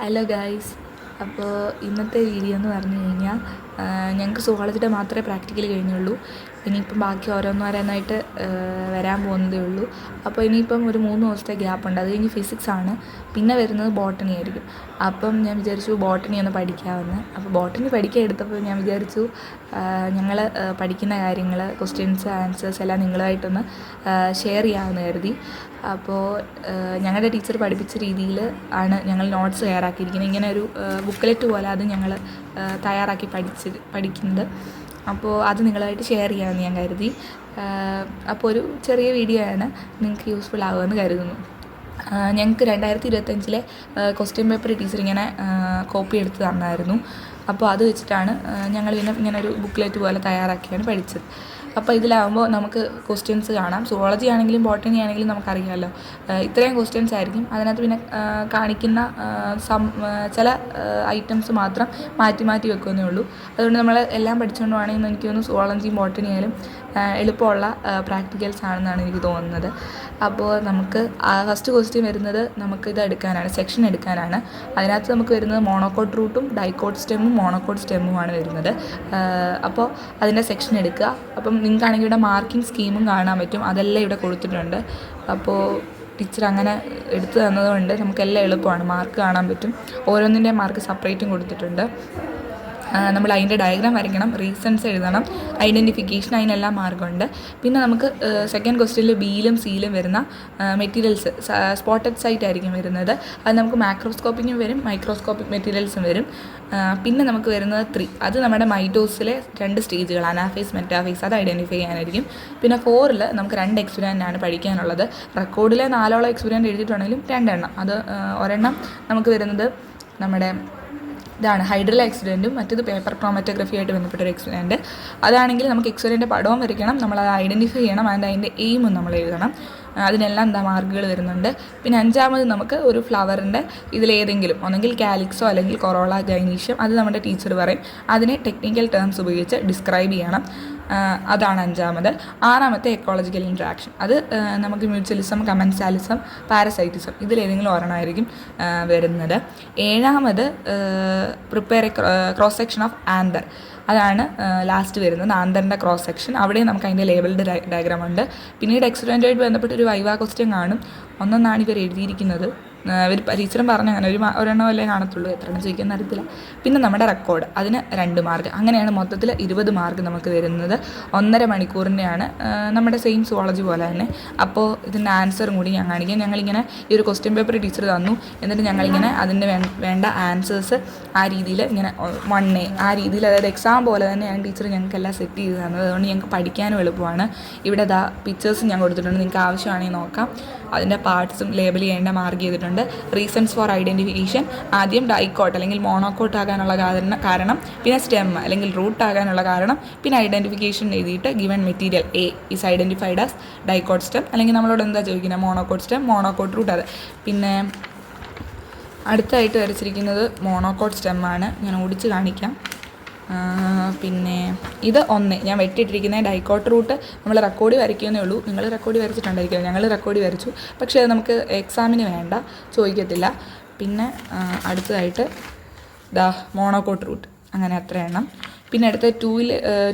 Hello guys. അപ്പോൾ ഇന്നത്തെ video എന്ന് പറഞ്ഞു കഴിഞ്ഞാൽ ഞങ്ങൾക്ക് സുവോളജിയുടെ മാത്രമേ പ്രാക്ടിക്കൽ കഴിഞ്ഞുള്ളൂ. ഇനിയിപ്പം ബാക്കി ഓരോന്നോരോന്നായിട്ട് വരാൻ പോകുന്നതേ ഉള്ളൂ. അപ്പോൾ ഇനിയിപ്പം ഒരു 3 ദിവസത്തെ ഗ്യാപ്പുണ്ട്. അത് കഴിഞ്ഞ് ഫിസിക്സ് ആണ്, പിന്നെ വരുന്നത് ബോട്ടണി ആയിരിക്കും. അപ്പം ഞാൻ വിചാരിച്ചു ബോട്ടണി ഒന്ന് പഠിക്കാമെന്ന്. അപ്പോൾ ബോട്ടണി പഠിക്കാൻ എടുത്തപ്പോൾ ഞാൻ വിചാരിച്ചു ഞങ്ങൾ പഠിക്കുന്ന കാര്യങ്ങൾ, ക്വസ്റ്റ്യൻസ്, ആൻസേഴ്സ് എല്ലാം നിങ്ങളുമായിട്ടൊന്ന് ഷെയർ ചെയ്യാമെന്ന് കരുതി. അപ്പോൾ ഞങ്ങളുടെ ടീച്ചർ പഠിപ്പിച്ച രീതിയിൽ ആണ് ഞങ്ങൾ നോട്ട്സ് തയ്യാറാക്കിയിരിക്കുന്നത്. ഇങ്ങനെ ഒരു ബുക്ക്ലെറ്റ് പോലെ അത് ഞങ്ങൾ തയ്യാറാക്കി പഠിക്കുന്നത്. അപ്പോൾ അത് നിങ്ങളുമായിട്ട് ഷെയർ ചെയ്യാമെന്ന് ഞാൻ കരുതി. അപ്പോൾ ഒരു ചെറിയ വീഡിയോ ആണ്, നിങ്ങൾക്ക് യൂസ്ഫുൾ ആകുമെന്ന് കരുതുന്നു. ഞങ്ങൾക്ക് 2025 ക്വസ്റ്റ്യൻ പേപ്പർ ടീച്ചർ ഇങ്ങനെ കോപ്പി എടുത്ത് തന്നായിരുന്നു. അപ്പോൾ അത് വെച്ചിട്ടാണ് ഞങ്ങൾ ഇങ്ങനെ ഒരു ബുക്ക്ലെറ്റ് പോലെ തയ്യാറാക്കിയാണ് പഠിച്ചത്. അപ്പോൾ ഇതിലാകുമ്പോൾ നമുക്ക് ക്വസ്റ്റ്യൻസ് കാണാം. സുവോളജി ആണെങ്കിലും ബോട്ടണി ആണെങ്കിലും നമുക്കറിയാമല്ലോ, ഇത്രയും ക്വസ്റ്റ്യൻസ് ആയിരിക്കും. അതിനകത്ത് പിന്നെ കാണിക്കുന്ന ചില ഐറ്റംസ് മാത്രം മാറ്റി മാറ്റി വെക്കുന്നേ ഉള്ളൂ. അതുകൊണ്ട് നമ്മൾ എല്ലാം പഠിച്ചുകൊണ്ട് വേണമെങ്കിൽ എനിക്ക് തോന്നുന്നു സുവോളജിയും ബോട്ടണി ആയാലും എളുപ്പമുള്ള പ്രാക്ടിക്കൽസ് ആണെന്നാണ് എനിക്ക് തോന്നുന്നത്. അപ്പോൾ നമുക്ക് ഫസ്റ്റ് ക്വസ്റ്റ്യൻ വരുന്നത് നമുക്ക് ഇത് എടുക്കാനാണ്, സെക്ഷൻ എടുക്കാനാണ്. അതിനകത്ത് നമുക്ക് വരുന്നത് മോണോക്കോട്ട് റൂട്ടും ഡൈക്കോട്ട് സ്റ്റെമ്മും മോണോക്കോട്ട് സ്റ്റെമ്മുമാണ് വരുന്നത്. അപ്പോൾ അതിൻ്റെ സെക്ഷൻ എടുക്കുക. അപ്പം നിങ്ങൾക്കാണെങ്കിൽ ഇവിടെ മാർക്കിംഗ് സ്കീമും കാണാൻ പറ്റും, അതെല്ലാം ഇവിടെ കൊടുത്തിട്ടുണ്ട്. അപ്പോൾ ടീച്ചർ അങ്ങനെ എടുത്തു തന്നതുകൊണ്ട് നമുക്കെല്ലാം എളുപ്പമാണ്, മാർക്ക് കാണാൻ പറ്റും. ഓരോന്നിൻ്റെയും മാർക്ക് സെപ്പറേറ്റും കൊടുത്തിട്ടുണ്ട്. നമ്മൾ അതിൻ്റെ ഡയഗ്രാം വരയ്ക്കണം, റീസൺസ് എഴുതണം, ഐഡൻറ്റിഫിക്കേഷൻ, അതിനെല്ലാം മാർഗമുണ്ട്. പിന്നെ നമുക്ക് സെക്കൻഡ് ക്വസ്റ്റ്യനിൽ ബിയിലും സിയിലും വരുന്ന മെറ്റീരിയൽസ് സ്പോട്ടഡ് സൈറ്റ് ആയിരിക്കും വരുന്നത്. അത് നമുക്ക് മാക്രോസ്കോപ്പിക്കും വരും, മൈക്രോസ്കോപ്പിക് മെറ്റീരിയൽസും വരും. പിന്നെ നമുക്ക് വരുന്നത് 3, അത് നമ്മുടെ മൈറ്റോസിലെ 2 സ്റ്റേജുകൾ, അനാഫേസ്, മെറ്റാഫേസ്, അത് ഐഡൻറ്റിഫൈ ചെയ്യാനായിരിക്കും. പിന്നെ 4 നമുക്ക് 2 എക്സ്പെരിമെൻ്റാണ് പഠിക്കാനുള്ളത്. റെക്കോർഡിലെ 4 എക്സ്പെരിമെൻ്റ് എഴുതിയിട്ടുണ്ടെങ്കിലും 2 എണ്ണം, അത് ഒരെണ്ണം നമുക്ക് വരുന്നത് നമ്മുടെ ഇതാണ് ഹൈഡ്രൽ ആക്സിഡൻറ്റും, മറ്റേത് പേപ്പർ ക്രോമറ്റോഗ്രഫി ആയിട്ട് ബന്ധപ്പെട്ട ഒരു എക്സ്പെരിമെൻ്റ്. അതാണെങ്കിൽ നമുക്ക് എക്സ്പെരിമെൻ്റ് പടവും വരയ്ക്കണം, നമ്മളത് ഐഡൻറ്റിഫൈ ചെയ്യണം, അതിൻ്റെ എയിമും നമ്മൾ എഴുതണം. അതിനെല്ലാം മാർക്കുകൾ വരുന്നുണ്ട്. പിന്നെ 5ാമത് നമുക്ക് ഒരു ഫ്ലവറിൻ്റെ ഇതിലേതെങ്കിലും ഒന്നെങ്കിൽ കാലിക്സോ അല്ലെങ്കിൽ കൊറോള, ഗൈനീഷ്യം, അത് നമ്മുടെ ടീച്ചർ പറയും. അതിനെ ടെക്നിക്കൽ ടേംസ് ഉപയോഗിച്ച് ഡിസ്ക്രൈബ് ചെയ്യണം. അതാണ് 5ാമത്. 6ാമത്തെ എക്കോളജിക്കൽ ഇൻട്രാക്ഷൻ, അത് നമുക്ക് മ്യൂച്വലിസം, കമൻസാലിസം, പാരസൈറ്റിസം, ഇതിലേതെങ്കിലും ഒരെണ്ണമായിരിക്കും വരുന്നത്. 7ാമത് prepare a cross section of anther, അതാണ് ലാസ്റ്റ് വരുന്നത്. ആന്തറിൻ്റെ ക്രോസ് സെക്ഷൻ, അവിടെ നമുക്ക് അതിൻ്റെ ലേബിൾഡ് ഡയഗ്രാം ഉണ്ട്. പിന്നീട് എക്സ്പെരിമെൻ്റുമായിട്ട് ബന്ധപ്പെട്ടൊരു വൈവാ ക്വസ്റ്റ്യൻ കാണും. ഒന്നൊന്നാണ് ഇവർ എഴുതിയിരിക്കുന്നത്. ഇവർ ടീച്ചറും പറഞ്ഞ അങ്ങനെ ഒരെണ്ണം അല്ലേ കാണത്തുള്ളൂ, എത്ര എണ്ണം ചോദിക്കുന്ന അറിയത്തില്ല. പിന്നെ നമ്മുടെ റെക്കോർഡ്, അതിന് 2 മാർക്ക്. അങ്ങനെയാണ് മൊത്തത്തിൽ 20 മാർക്ക് നമുക്ക് വരുന്നത്. 1.5 മണിക്കൂറിൻ്റെയാണ്, നമ്മുടെ സെയിം സുവോളജി പോലെ തന്നെ. അപ്പോൾ ഇതിൻ്റെ ആൻസറും കൂടി ഞാൻ കാണിക്കാം. ഞങ്ങളിങ്ങനെ ഈ ഒരു ക്വസ്റ്റ്യൻ പേപ്പർ ടീച്ചർ തന്നു, എന്നിട്ട് ഞങ്ങളിങ്ങനെ അതിൻ്റെ വേണ്ട ആൻസേഴ്സ് ആ രീതിയിൽ ഇങ്ങനെ 1A ആ രീതിയിൽ, അതായത് എക്സാം പോലെ തന്നെയാണ് ടീച്ചർ ഞങ്ങൾക്കെല്ലാം സെറ്റ് ചെയ്ത് തന്നത്. അതുകൊണ്ട് ഞങ്ങൾക്ക് പഠിക്കാനും എളുപ്പമാണ്. ഇവിടെ പിക്ചേഴ്സും ഞാൻ കൊടുത്തിട്ടുണ്ട്, നിങ്ങൾക്ക് ആവശ്യമാണെങ്കിൽ നോക്കാം. അതിൻ്റെ പാർട്സും ലേബൽ ചെയ്യേണ്ട മാർക്ക് ചെയ്തിട്ടുണ്ട്. റീസൺസ് ഫോർ ഐഡൻറ്റിഫിക്കേഷൻ, ആദ്യം ഡൈക്കോട്ട് അല്ലെങ്കിൽ മോണോക്കോട്ട് ആകാനുള്ള കാരണം, പിന്നെ സ്റ്റെം അല്ലെങ്കിൽ റൂട്ട് ആകാനുള്ള കാരണം, പിന്നെ ഐഡൻറ്റിഫിക്കേഷൻ എഴുതിയിട്ട് given material A is identified as dicot stem, അല്ലെങ്കിൽ നമ്മളോട് എന്താ ചോദിക്കുന്നത്, മോണോക്കോട്ട് സ്റ്റെം, മോണോക്കോട്ട് റൂട്ട്. അത് പിന്നെ അടുത്തായിട്ട് വരച്ചിരിക്കുന്നത് മോണോക്കോട്ട് സ്റ്റെമ്മാണ്, ഞാൻ ഓടിച്ച് കാണിക്കാം. പിന്നെ ഇത് 1 ഞാൻ വെട്ടിയിട്ടിരിക്കുന്നത് ഡൈക്കോട്ട് റൂട്ട് നമ്മൾ റെക്കോർഡ് വരയ്ക്കുന്നേ ഉള്ളൂ. നിങ്ങൾ റെക്കോർഡ് വരച്ചിട്ടുണ്ടായിരിക്കും, ഞങ്ങൾ റെക്കോർഡ് വരച്ചു, പക്ഷേ അത് നമുക്ക് എക്സാമിന് വേണ്ട, ചോദിക്കത്തില്ല. പിന്നെ അടുത്തതായിട്ട് മോണോക്കോട്ട് റൂട്ട്, അങ്ങനെ അത്ര എണ്ണം. പിന്നെ അടുത്ത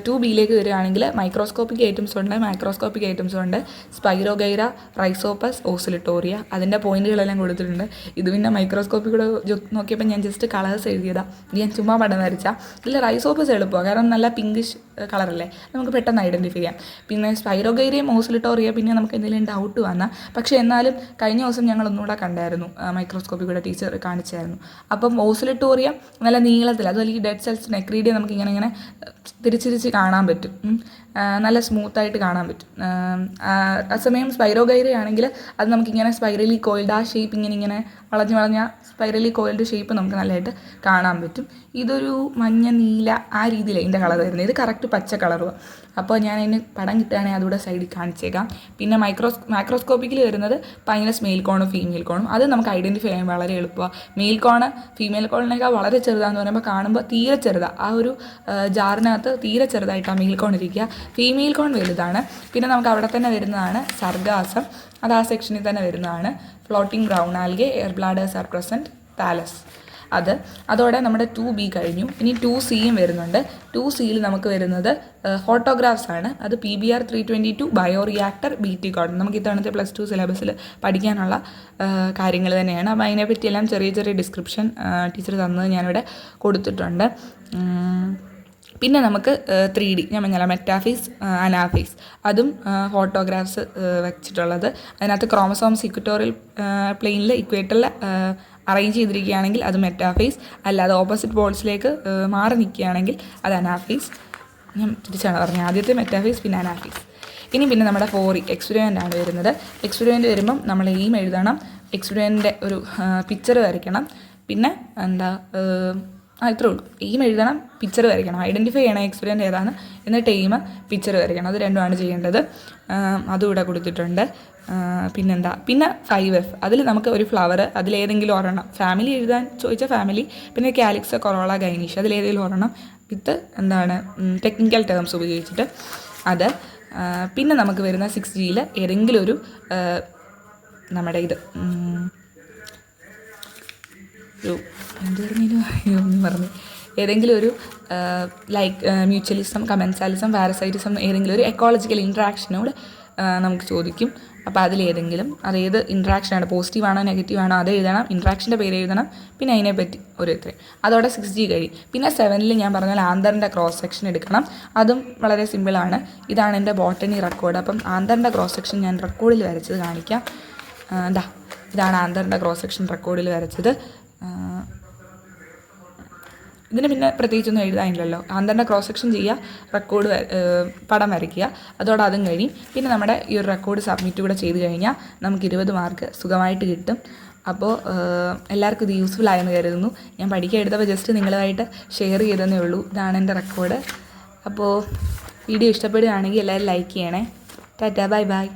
2Bയിലേക്ക് വരികയാണെങ്കിൽ മൈക്രോസ്കോപ്പിക് ഐറ്റംസ് ഉണ്ട്, മാക്രോസ്കോപ്പിക് ഐറ്റംസ് ഉണ്ട്. സ്പൈറോഗൈറ, റൈസോപ്പസ്, ഓസിലിറ്റോറിയ, അതിൻ്റെ പോയിന്റുകളെല്ലാം കൊടുത്തിട്ടുണ്ട്. ഇത് പിന്നെ മൈക്രോസ്കോപ്പിൽ കൂടെ നോക്കിയപ്പോൾ ഞാൻ ജസ്റ്റ് കളേഴ്സ് എഴുതിയതാണ്, ഞാൻ ചുമ്മാ പടം വരച്ചാൽ. ഇതിൽ റൈസോപ്പസ് എളുപ്പമാണ്, കാരണം നല്ല പിങ്കിഷ് കളറല്ലേ, നമുക്ക് പെട്ടെന്ന് ഐഡൻറ്റിഫൈ ചെയ്യാം. പിന്നെ സ്പൈറോഗൈറയും ഓസിലിറ്റോറിയ പിന്നെ നമുക്ക് എന്തെങ്കിലും ഡൗട്ട് വന്നാൽ, പക്ഷേ എന്നാലും കഴിഞ്ഞ ദിവസം ഞങ്ങൾ ഒന്നുകൂടെ കണ്ടായിരുന്നു, മൈക്രോസ്കോപ്പിൽ കൂടെ ടീച്ചർ കാണിച്ചായിരുന്നു. അപ്പം ഓസിലിറ്റോറിയ നല്ല നീളത്തിൽ, അതുപോലെ ഈ ഡെഡ് സെൽസ് നെക്രീഡിയെ നമുക്ക് ഇങ്ങനെ തിരിച്ചിരിച്ച് കാണാൻ പറ്റും, നല്ല സ്മൂത്തായിട്ട് കാണാൻ പറ്റും. അസമയം സ്പൈറോഗൈറ ആണെങ്കിൽ അത് നമുക്കിങ്ങനെ സ്പൈറലി കോയിൽഡ്, ആ ഷേപ്പ് ഇങ്ങനെ വളഞ്ഞ സ്പൈറലി കോയിൽഡ് ഷേപ്പ് നമുക്ക് നല്ലതായിട്ട് കാണാൻ പറ്റും. ഇതൊരു മഞ്ഞ നീല ആ രീതിയിലാണ് ഇതിൻ്റെ കളർ വരുന്നത്, ഇത് കറക്റ്റ് പച്ച കളറും. അപ്പോൾ ഞാൻ അതിന് പടം കിട്ടുകയാണെങ്കിൽ അതുകൂടെ സൈഡിൽ കാണിച്ചേക്കാം. പിന്നെ മാക്രോസ്കോപ്പിക്കിൽ വരുന്നത് പൈനസ് മെയിൽ കോണും ഫീമെയിൽ കോണും, അത് നമുക്ക് ഐഡൻറ്റിഫൈ ചെയ്യാൻ വളരെ എളുപ്പമാണ്. മെയിൽ കോണ് ഫീമെയിൽ കോണിനേക്കാൾ വളരെ ചെറുതാണെന്ന് പറയുമ്പോൾ കാണുമ്പോൾ തീരെ ചെറുതാണ്, ആ ഒരു ജാറിനകത്ത് തീരെ ചെറുതായിട്ടാണ് മെയിൽ കോൺ ഇരിക്കുക. ഫീമെയിൽ കോൺ വലുതാണ്. പിന്നെ നമുക്ക് അവിടെ തന്നെ വരുന്നതാണ് സർഗാസം, അത് ആ സെക്ഷനിൽ തന്നെ വരുന്നതാണ്. Floating brown algae, air bladders are present, thallus. അതോടെ നമ്മുടെ 2B കഴിഞ്ഞു. ഇനി 2Cയും വരുന്നുണ്ട്. 2Cയിൽ നമുക്ക് വരുന്നത് ഫോട്ടോഗ്രാഫ്സ് ആണ്. അത് PBR 322 ബയോറിയാക്ടർ BT കോഡ്. നമുക്ക് ഇത്തവണത്തെ +2 സിലബസിൽ പഠിക്കാനുള്ള കാര്യങ്ങൾ തന്നെയാണ്. അപ്പോൾ അതിനെപ്പറ്റിയെല്ലാം ചെറിയ ചെറിയ ഡിസ്ക്രിപ്ഷൻ ടീച്ചർ തന്നത് ഞാനിവിടെ കൊടുത്തിട്ടുണ്ട്. പിന്നെ നമുക്ക് 3D ഞാൻ പറഞ്ഞാൽ മെറ്റാഫേസ്, അനാഫേസ്, അതും ഫോട്ടോഗ്രാഫ്സ് വെച്ചിട്ടുള്ളത്. അതിനകത്ത് ക്രോമസോംസ് ഇക്വറ്റോറിയൽ പ്ലെയിനിൽ ഇക്വേറ്ററിൽ അറേഞ്ച് ചെയ്തിരിക്കുകയാണെങ്കിൽ അത് മെറ്റാഫേസ്, അല്ലാതെ ഓപ്പോസിറ്റ് പോൾസിലേക്ക് മാറി നിൽക്കുകയാണെങ്കിൽ അത് അനാഫേസ്. ഞാൻ തിരിച്ചാണ് പറഞ്ഞത്, ആദ്യത്തെ മെറ്റാഫേസ് പിന്നെ അനാഫേസ്. പിന്നെ നമ്മുടെ 4E എക്സ്പെരിമെൻ്റ് ആണ് വരുന്നത്. എക്സ്പെരിമെൻ്റ് വരുമ്പം നമ്മൾ എയിം എഴുതണം, എക്സ്പെരിമെൻ്റിൻ്റെ ഒരു പിക്ചർ വരയ്ക്കണം, പിന്നെ ഇത്രേ ഉള്ളൂ. എയിം എഴുതണം, പിക്ചർ വരയ്ക്കണം, ഐഡൻറ്റിഫൈ ചെയ്യണം എക്സ്പെരിമെൻ്റ് ഏതാണ്, എന്നിട്ട് എയിം പിക്ചർ വരയ്ക്കണം. അത് രണ്ടുമാണ് ചെയ്യേണ്ടത്. അതും ഇവിടെ കൊടുത്തിട്ടുണ്ട്. പിന്നെ 5F, അതിൽ നമുക്ക് ഒരു ഫ്ലവർ, അതിലേതെങ്കിലും ഒരെണ്ണം, ഫാമിലി എഴുതാൻ ചോദിച്ചാൽ ഫാമിലി, പിന്നെ കാലിക്സ്, കൊറോള, ഗൈനീഷ്, അതിലേതെങ്കിലും ഒരെണ്ണം വിത്ത് ടെക്നിക്കൽ ടേംസ് ഉപയോഗിച്ചിട്ട് അത്. പിന്നെ നമുക്ക് വരുന്ന 6Gയിൽ ഏതെങ്കിലും ഒരു നമ്മുടെ ഏതെങ്കിലും ഒരു മ്യൂച്വലിസം, കമൻസാലിസം, പാരസൈറ്റിസം, ഏതെങ്കിലും ഒരു എക്കോളജിക്കൽ ഇൻട്രാക്ഷനോട് നമുക്ക് ചോദിക്കും. അപ്പോൾ അതിലേതെങ്കിലും, അതേത് ഇൻട്രാക്ഷനാണ്, പോസിറ്റീവാണോ നെഗറ്റീവാണോ അത് എഴുതണം, ഇൻട്രാക്ഷൻ്റെ പേര് എഴുതണം, പിന്നെ അതിനെപ്പറ്റി ഇത്രയും. അതോടെ 6G കഴിയും. പിന്നെ 7ൽ ഞാൻ പറഞ്ഞാൽ ആന്തറിൻ്റെ ക്രോസ് സെക്ഷൻ എടുക്കണം. അതും വളരെ സിമ്പിളാണ്. ഇതാണ് എൻ്റെ ബോട്ടണി റെക്കോർഡ്. അപ്പം ആന്തറിൻ്റെ ക്രോസ് സെക്ഷൻ ഞാൻ റെക്കോർഡിൽ വരച്ചത് കാണിക്കാം. ഇതാണ് ആന്തറിൻ്റെ ക്രോസ് സെക്ഷൻ റെക്കോർഡിൽ വരച്ചത്. ഇതിന് പിന്നെ പ്രത്യേകിച്ചൊന്നും എഴുതാനില്ലല്ലോ. ആന്തറിൻ്റെ ക്രോസ് സെക്ഷൻ ചെയ്യുക, റെക്കോർഡ് പടം വരയ്ക്കുക, അതോടെ അതും കഴിയും. പിന്നെ നമ്മുടെ ഈ ഒരു റെക്കോർഡ് സബ്മിറ്റ് കൂടെ ചെയ്ത് കഴിഞ്ഞാൽ നമുക്ക് 20 മാർക്ക് സുഖമായിട്ട് കിട്ടും. അപ്പോൾ എല്ലാവർക്കും ഇത് യൂസ്ഫുൾ ആയെന്ന് കരുതുന്നു. ഞാൻ പഠിക്കാൻ എടുത്തപ്പോൾ ജസ്റ്റ് നിങ്ങളുമായിട്ട് ഷെയർ ചെയ്തതേ ഉള്ളൂ. ഇതാണ് എൻ്റെ റെക്കോർഡ്. അപ്പോൾ വീഡിയോ ഇഷ്ടപ്പെടുകയാണെങ്കിൽ എല്ലാവരും ലൈക്ക് ചെയ്യണേ. Tata, bye bye.